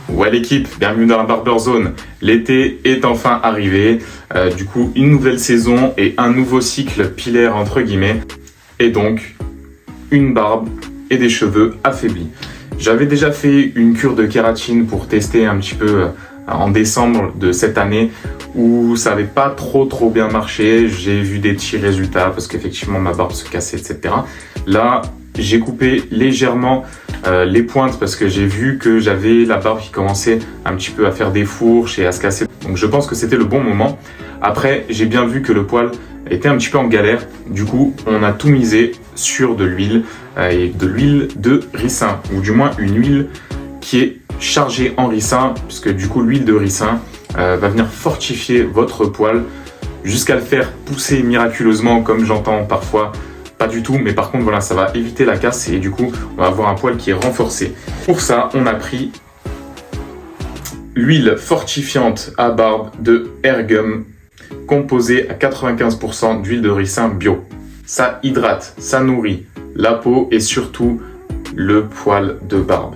Ouais l'équipe, bienvenue dans la Barber Zone. L'été est enfin arrivé, du coup une nouvelle saison et un nouveau cycle pilaire entre guillemets, et donc une barbe et des cheveux affaiblis. J'avais déjà fait une cure de kératine pour tester un petit peu en décembre de cette année où ça n'avait pas trop bien marché. J'ai vu des petits résultats parce qu'effectivement ma barbe se cassait, etc. Là, j'ai coupé légèrement les pointes parce que j'ai vu que j'avais la barbe qui commençait un petit peu à faire des fourches et à se casser. Donc je pense que c'était le bon moment. Après, j'ai bien vu que le poil était un petit peu en galère. Du coup, on a tout misé sur de l'huile et de l'huile de ricin, ou du moins une huile qui est chargée en ricin, puisque du coup l'huile de ricin va venir fortifier votre poil jusqu'à le faire pousser miraculeusement, comme j'entends parfois. Pas du tout, mais par contre voilà, ça va éviter la casse et du coup on va avoir un poil qui est renforcé. Pour ça, on a pris l'huile fortifiante à barbe de Airgum, composée à 95% d'huile de ricin bio. Ça hydrate, ça nourrit la peau et surtout le poil de barbe.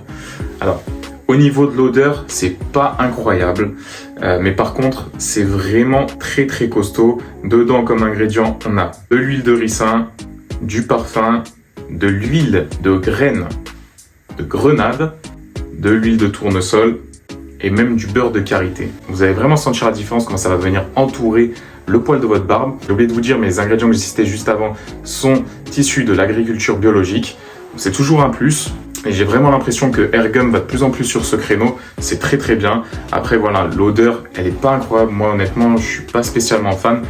Alors, au niveau de l'odeur, c'est pas incroyable, mais par contre, c'est vraiment très costaud. Dedans, comme ingrédient, on a de l'huile de ricin, du parfum, de l'huile de graines de grenade, de l'huile de tournesol et même du beurre de karité. Vous allez vraiment sentir la différence, comment ça va venir entourer le poil de votre barbe. J'ai oublié de vous dire, mais les ingrédients que j'ai cités juste avant sont issus de l'agriculture biologique. C'est toujours un plus. Et j'ai vraiment l'impression que Airgum va de plus en plus sur ce créneau. C'est très bien. Après voilà, l'odeur, elle est pas incroyable. Moi honnêtement, je suis pas spécialement fan.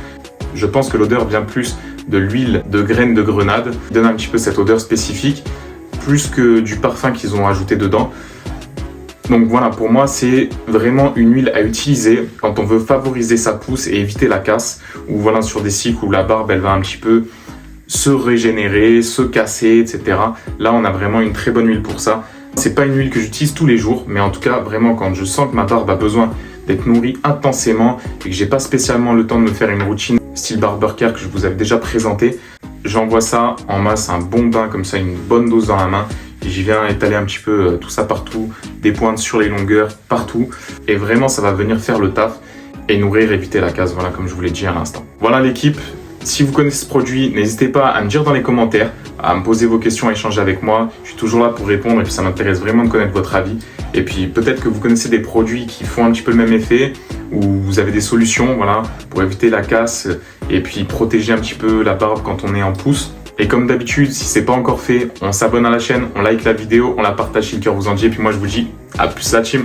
Je pense que l'odeur vient plus de l'huile de graines de grenade. Il donne un petit peu cette odeur spécifique, plus que du parfum qu'ils ont ajouté dedans. Donc voilà, pour moi, c'est vraiment une huile à utiliser quand on veut favoriser sa pousse et éviter la casse. Ou voilà, sur des cycles où la barbe, elle va un petit peu se régénérer, se casser, etc. Là, on a vraiment une très bonne huile pour ça. C'est pas une huile que j'utilise tous les jours, mais en tout cas, vraiment, quand je sens que ma barbe a besoin d'être nourrie intensément et que j'ai pas spécialement le temps de me faire une routine style barber care que je vous avais déjà présenté, j'envoie ça en masse, un bon bain comme ça, une bonne dose dans la main. Et j'y viens étaler un petit peu tout ça partout, des pointes sur les longueurs, partout. Et vraiment, ça va venir faire le taf et nourrir, éviter la casse, voilà, comme je vous l'ai dit à l'instant. Voilà l'équipe. Si vous connaissez ce produit, n'hésitez pas à me dire dans les commentaires, à me poser vos questions, à échanger avec moi. Je suis toujours là pour répondre et puis ça m'intéresse vraiment de connaître votre avis. Et puis peut-être que vous connaissez des produits qui font un petit peu le même effet ou vous avez des solutions, voilà, pour éviter la casse et puis protéger un petit peu la barbe quand on est en pousse. Et comme d'habitude, si c'est pas encore fait, on s'abonne à la chaîne, on like la vidéo, on la partage si le cœur vous en dit. Et puis moi je vous dis à plus la team.